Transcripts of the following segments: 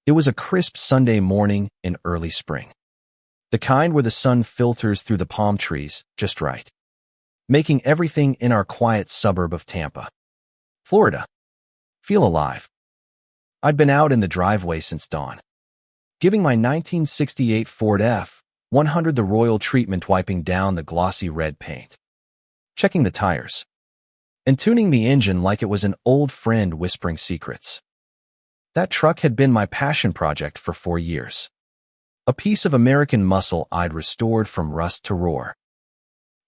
It was a crisp Sunday morning in early spring. The kind where the sun filters through the palm trees just right, making everything in our quiet suburb of Tampa, Florida, feel alive. I'd been out in the driveway since dawn, giving my 1968 Ford F-100 the royal treatment, wiping down the glossy red paint, checking the tires, and tuning the engine like it was an old friend whispering secrets. That truck had been my passion project for 4 years. A piece of American muscle I'd restored from rust to roar.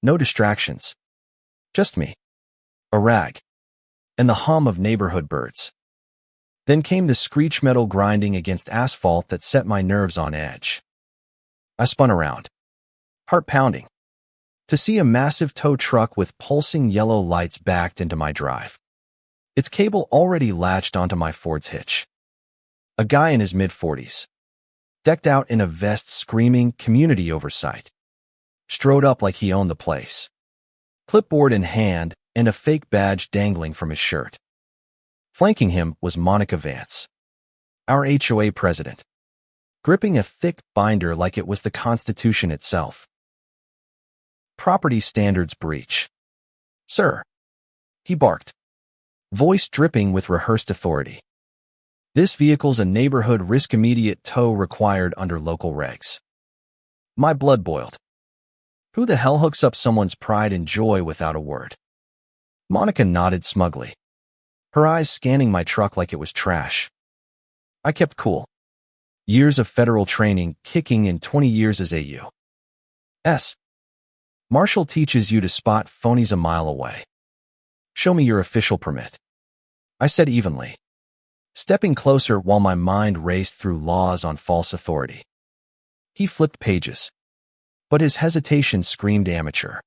No distractions. Just me, a rag, and the hum of neighborhood birds. Then came the screech metal grinding against asphalt that set my nerves on edge. I spun around, heart pounding, to see a massive tow truck with pulsing yellow lights backed into my drive. Its cable already latched onto my Ford's hitch. A guy in his mid-40s, decked out in a vest screaming community oversight, strode up like he owned the place, clipboard in hand and a fake badge dangling from his shirt. Flanking him was Monica Vance, our HOA president, gripping a thick binder like it was the Constitution itself. Property standards breach. Sir, he barked, voice dripping with rehearsed authority. This vehicle's a neighborhood risk, immediate tow required under local regs. My blood boiled. Who the hell hooks up someone's pride and joy without a word? Monica nodded smugly, her eyes scanning my truck like it was trash. I kept cool. Years of federal training kicking in 20 years as A.U.S. Marshal teaches you to spot phonies a mile away. Show me your official permit, I said evenly, stepping closer while my mind raced through laws on false authority. He flipped pages, but his hesitation screamed amateur.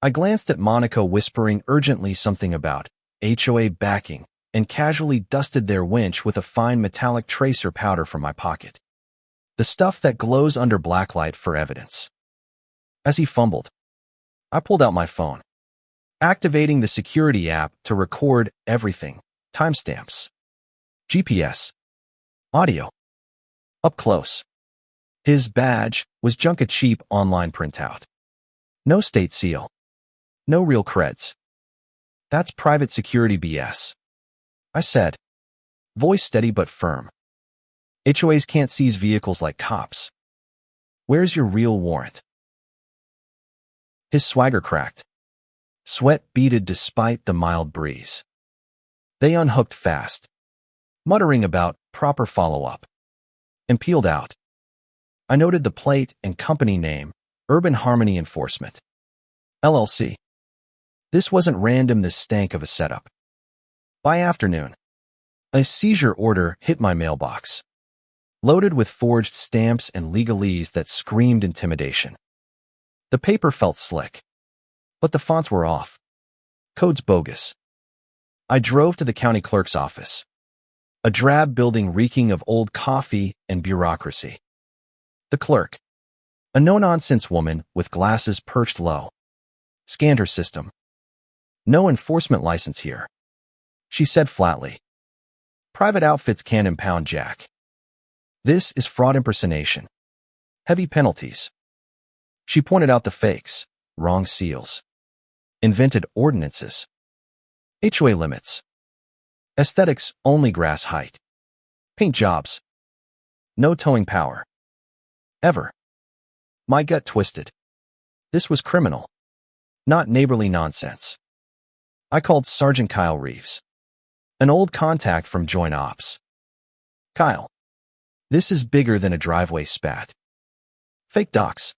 I glanced at Monica, whispering urgently something about HOA backing, and casually dusted their winch with a fine metallic tracer powder from my pocket, the stuff that glows under blacklight for evidence. As he fumbled, I pulled out my phone, activating the security app to record everything, timestamps, GPS, audio, up close. His badge was junk, a cheap online printout. No state seal. No real creds. That's private security BS, I said, voice steady but firm. HOAs can't seize vehicles like cops. Where's your real warrant? His swagger cracked. Sweat beaded despite the mild breeze. They unhooked fast, muttering about proper follow-up, and peeled out. I noted the plate and company name, Urban Harmony Enforcement, LLC. This wasn't random, this stank of a setup. By afternoon, a seizure order hit my mailbox, loaded with forged stamps and legalese that screamed intimidation. The paper felt slick, but the fonts were off. Codes bogus. I drove to the county clerk's office, a drab building reeking of old coffee and bureaucracy. The clerk, a no-nonsense woman with glasses perched low, scanned her system. No enforcement license here, she said flatly. Private outfits can't impound jack. This is fraud impersonation. Heavy penalties. She pointed out the fakes, wrong seals, invented ordinances, HOA limits, aesthetics only grass height, paint jobs, no towing power. Ever. My gut twisted. This was criminal, not neighborly nonsense. I called Sergeant Kyle Reeves, an old contact from Joint Ops. Kyle, this is bigger than a driveway spat. Fake docs.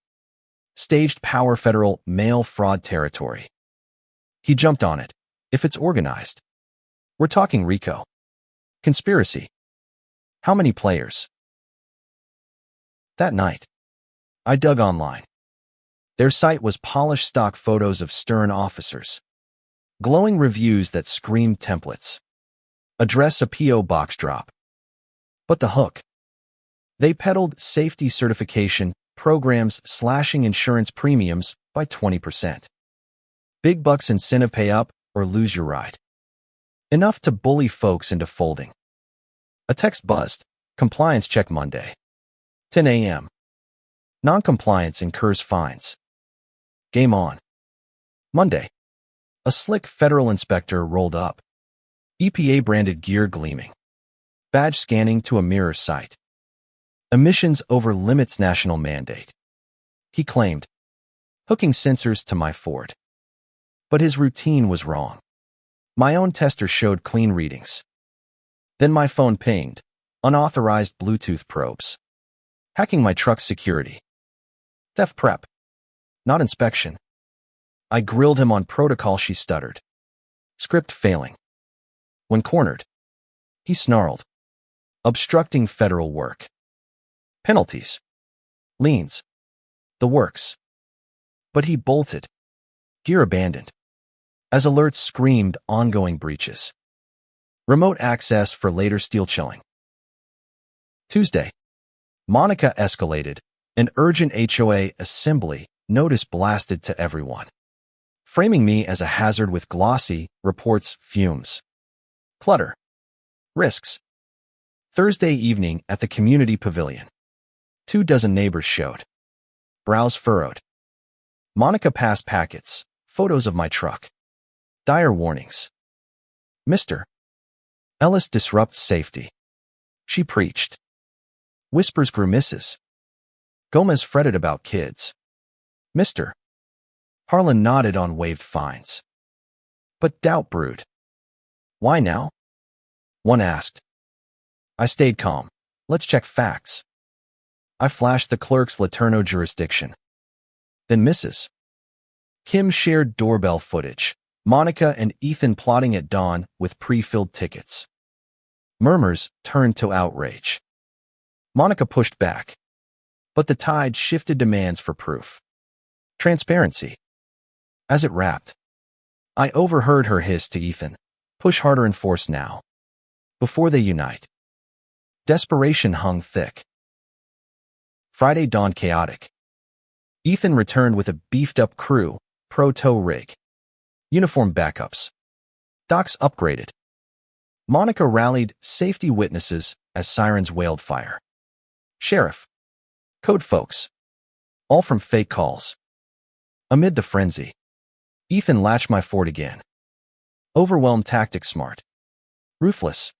Staged power, federal mail fraud territory. He jumped on it. If it's organized, we're talking RICO. Conspiracy. How many players? That night, I dug online. Their site was polished stock photos of stern officers, glowing reviews that screamed templates, address a P.O. box drop. But the hook? They peddled safety certification programs, slashing insurance premiums by 20%. Big bucks incentive, pay up or lose your ride. Enough to bully folks into folding. A text buzzed. Compliance check Monday. 10 a.m. Non-compliance incurs fines. Game on. Monday. A slick federal inspector rolled up. EPA-branded gear gleaming. Badge scanning to a mirror sight. Emissions over limits national mandate. He claimed. Hooking sensors to my Ford. But his routine was wrong. My own tester showed clean readings. Then my phone pinged. Unauthorized Bluetooth probes. Hacking my truck's security. Theft prep. Not inspection. I grilled him on protocol. She stuttered. Script failing. When cornered, he snarled. Obstructing federal work. Penalties. Liens. The works. But he bolted. Gear abandoned. As alerts screamed ongoing breaches. Remote access for later steel chilling. Tuesday. Monica escalated. An urgent HOA assembly notice blasted to everyone. Framing me as a hazard with glossy reports, fumes. Clutter. Risks. Thursday evening at the community pavilion. 24 neighbors showed. Brows furrowed. Monica passed packets, photos of my truck. Dire warnings. Mr. Ellis disrupts safety. She preached. Whispers grew Mrs. Gomez fretted about kids. Mr. Harlan nodded on waived fines. But doubt brewed. Why now? One asked. I stayed calm. Let's check facts. I flashed the clerk's Laterno jurisdiction. Then Mrs. Kim shared doorbell footage. Monica and Ethan plotting at dawn with pre-filled tickets. Murmurs turned to outrage. Monica pushed back. But the tide shifted demands for proof. Transparency. As it wrapped, I overheard her hiss to Ethan. Push harder and force now. Before they unite. Desperation hung thick. Friday dawned chaotic. Ethan returned with a beefed-up crew, pro-tow rig. Uniform backups. Docks upgraded. Monica rallied safety witnesses as sirens wailed fire. Sheriff. Code folks. All from fake calls. Amid the frenzy, Ethan latched my Ford again. Overwhelmed tactic smart. Ruthless.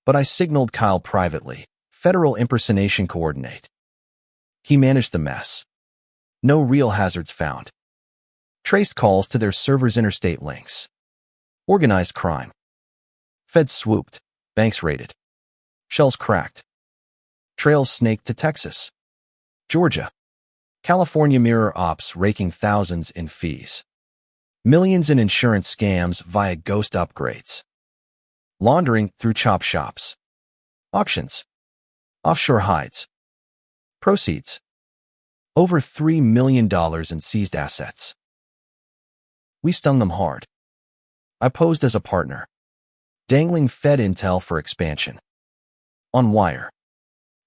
But I signaled Kyle privately. Federal impersonation coordinate. He managed the mess. No real hazards found. Traced calls to their server's interstate links. Organized crime. Feds swooped. Banks raided. Shells cracked. Trails snaked to Texas. Georgia. California mirror ops raking thousands in fees. Millions in insurance scams via ghost upgrades. Laundering through chop shops. Auctions. Offshore hides. Proceeds. Over $3 million in seized assets. We stung them hard. I posed as a partner. Dangling Fed intel for expansion. On wire.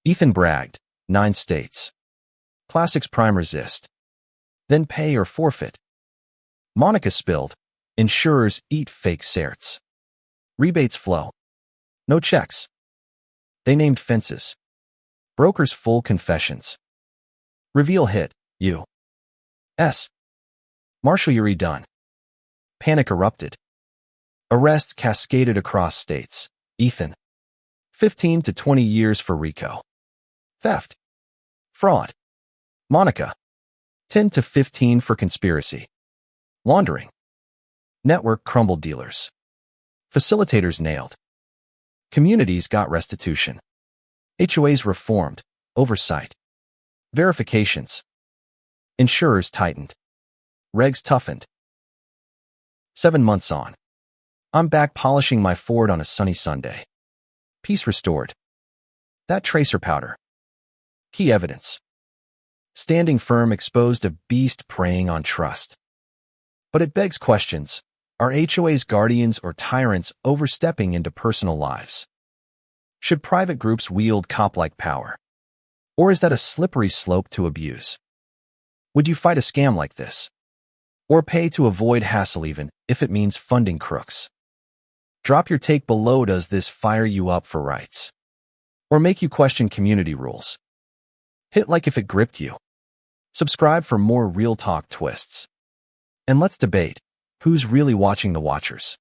Ethan bragged. 9 states. Classics prime resist. Then pay or forfeit. Monica spilled. Insurers eat fake certs. Rebates flow. No checks. They named fences. Brokers full confessions. Reveal hit. U.S. Marshal, you're done. Panic erupted. Arrests cascaded across states. Ethan. 15 to 20 years for RICO. Theft. Fraud. Monica. 10 to 15 for conspiracy. Laundering. Network crumbled dealers. Facilitators nailed. Communities got restitution. HOAs reformed. Oversight. Verifications. Insurers tightened. Regs toughened. 7 months on. I'm back polishing my Ford on a sunny Sunday. Peace restored. That tracer powder. Key evidence. Standing firm exposed a beast preying on trust. But it begs questions. Are HOAs guardians or tyrants overstepping into personal lives? Should private groups wield cop-like power? Or is that a slippery slope to abuse? Would you fight a scam like this? Or pay to avoid hassle even if it means funding crooks? Drop your take below. Does this fire you up for rights? or make you question community rules? Hit like if it gripped you. Subscribe for more real talk twists. And let's debate, who's really watching the watchers?